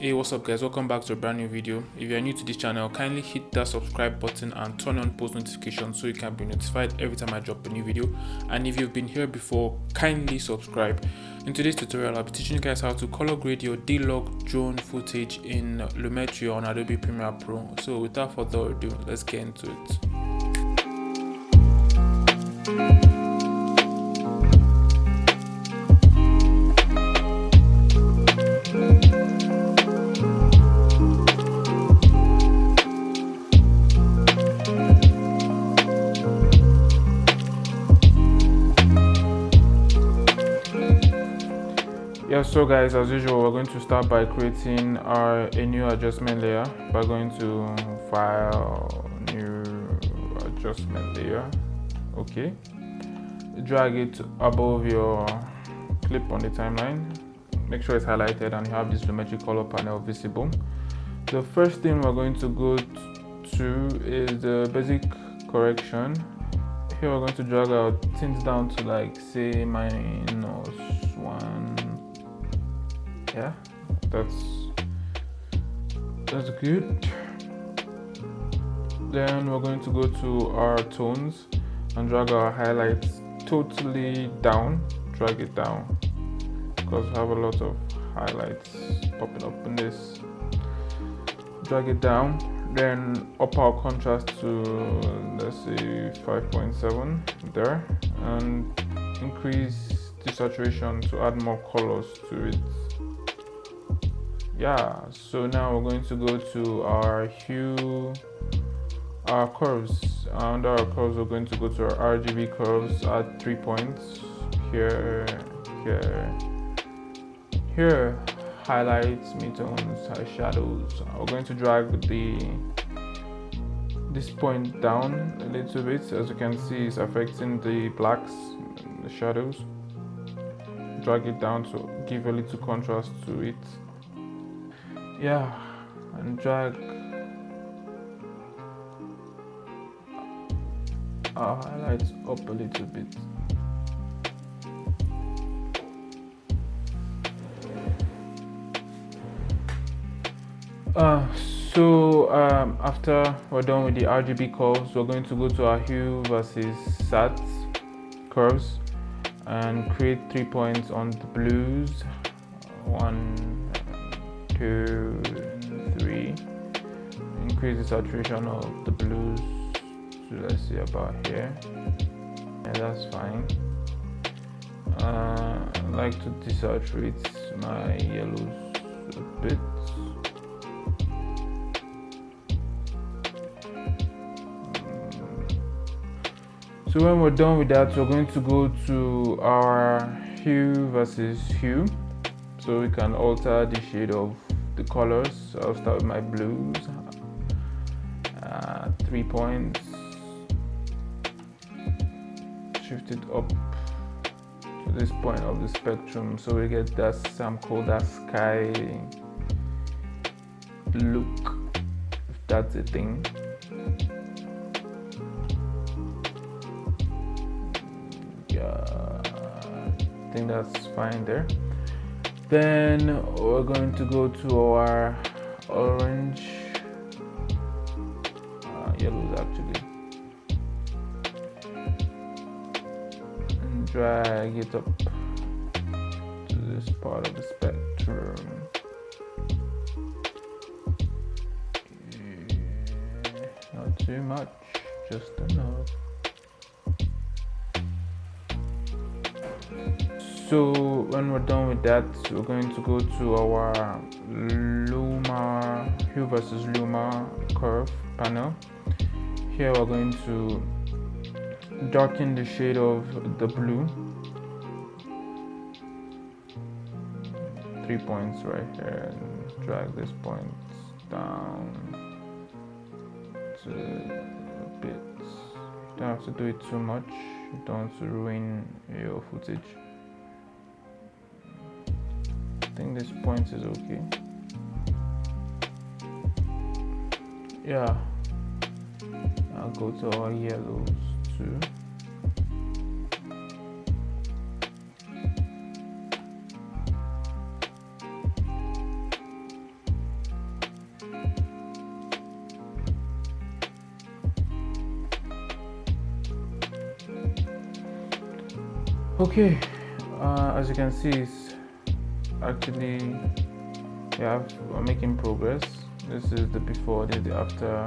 Hey, what's up guys, welcome back to a brand new video. If you're new to this channel, kindly hit that subscribe button and turn on post notifications so you can be notified every time I drop a new video. And if you've been here before, kindly subscribe. In today's tutorial, I'll be teaching you guys how to color grade your D-Log drone footage in Lumetri on Adobe Premiere Pro. So without further ado, let's get into it. Yeah, so guys, as usual, we're going to start by creating a new adjustment layer by going to File, New Adjustment Layer. Okay, drag it above your clip on the timeline. Make sure it's highlighted and you have this Lumetri color panel visible. The first thing we're going to go to is the basic correction. Here we're going to drag our tint down to like say -1. Yeah, that's good. Then we're going to go to our tones and drag our highlights totally down. Drag it down because we have a lot of highlights popping up in this. Drag it down. Then up our contrast to, let's say, 5.7 there, and increase the saturation to add more colors to it. Yeah, so now we're going to go to our hue, our curves. Under our curves, we're going to go to our Rgb curves, add 3 points here, highlights, midtones, high shadows. We're going to drag this point down a little bit. As you can see, it's affecting the blacks, the shadows. Drag it down to give a little contrast to it. Yeah, and drag our highlights up a little bit. After we're done with the Rgb curves, we're going to go to our hue versus sat curves and create 3 points on the blues. 1, 2, 3. Increase the saturation of the blues to, let's see, about here. Yeah, that's fine. I like to desaturate my yellows a bit. So when we're done with that, we're going to go to our hue versus hue, so we can alter the shade of the colors. I'll start with my blues, 3 points, shift it up to this point of the spectrum so we get that Kolder sky look, if that's a thing. I think that's fine there. Then we're going to go to our orange, yellows actually, and drag it up to this part of the spectrum. Not too much, just enough. So when we're done with that, we're going to go to our Luma hue versus Luma curve panel. Here we're going to darken the shade of the blue. 3 points right here, and drag this point down to a bit. You don't have to do it too much. You don't want to ruin your footage. I think this point is okay. Yeah, I'll go to our yellows too. Okay, as you can see, it's actually, yeah, we're making progress. This is the before, this is the after,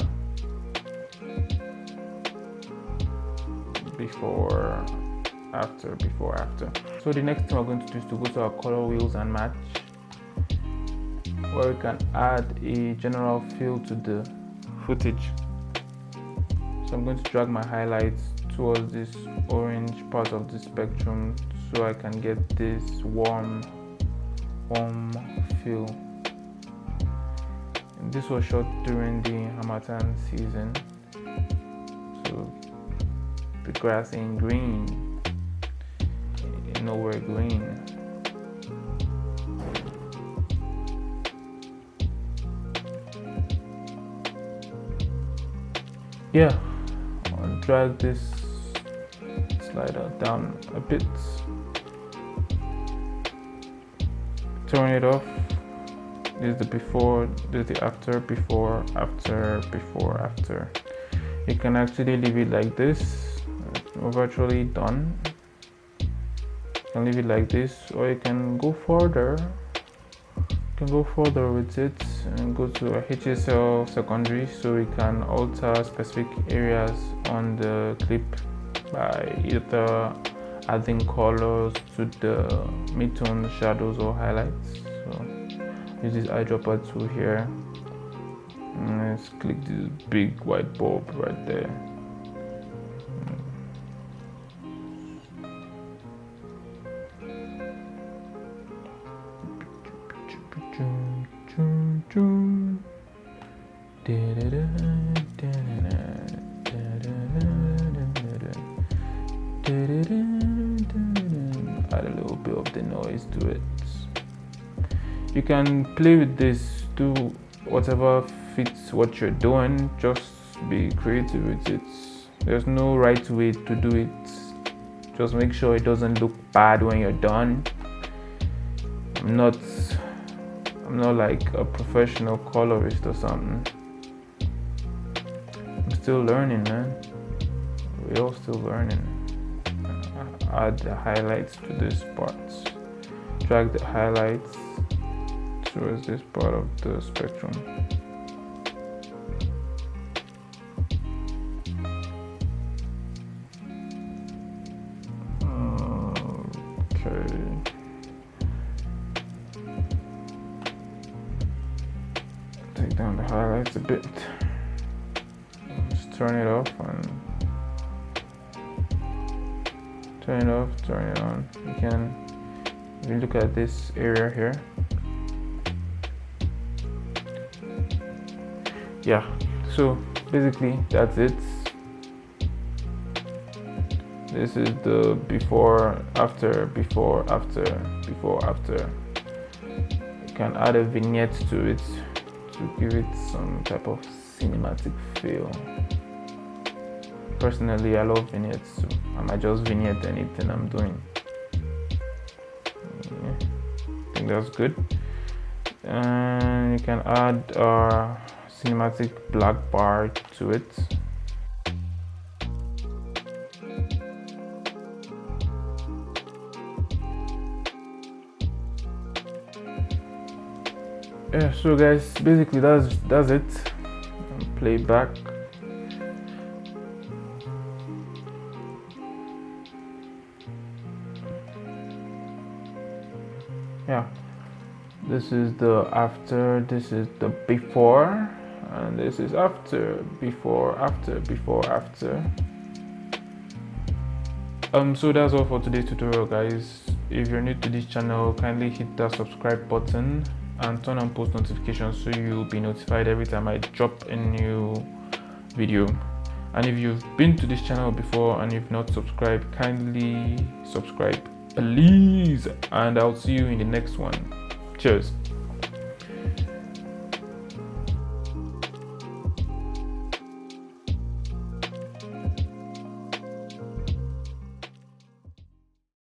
before, after, before, after. So the next thing we're going to do is to go to our color wheels and match, where we can add a general feel to the footage. So I'm going to drag my highlights towards this orange part of the spectrum so I can get this warm feel. And this was shot during the Harmattan season, so the grass ain't green, nowhere green. Yeah, I'll drag this slider down a bit, turn it off. This is the before, this is the after, before, after, before, after. You can actually leave it like this. We're virtually done. You can leave it like this, or you can go further. You can go further with it and go to a Hsl Secondary, so we can alter specific areas on the clip by either adding colors to the midtone, shadows, or highlights. So use this eyedropper tool here, and let's click this big white bulb right there. Add a little bit of the noise to it. You can play with this, do whatever fits what you're doing, just be creative with it. There's no right way to do it. Just make sure it doesn't look bad when you're done. I'm not like a professional colorist or something. I'm still learning, man. We're all still learning. Add the highlights to this part. Drag the highlights towards this part of the spectrum. Okay. Take down the highlights a bit. Just turn it off and turn it off, turn it on. You can, if you look at this area here, yeah, so basically that's it. This is the before, after, before, after, before, after. You can add a vignette to it to give it some type of cinematic feel. Personally, I love vignettes, so I might just vignette anything I'm doing. Yeah, I think that's good. And you can add a cinematic black bar to it. Yeah, so guys, basically that's it. Play back. Yeah, this is the after, this is the before, and this is after, before, after, before, after. So that's all for today's tutorial, guys. If you're new to this channel, kindly hit that subscribe button and turn on post notifications so you'll be notified every time I drop a new video. And if you've been to this channel before and you've not subscribed, kindly subscribe, please, and I'll see you in the next one. Cheers.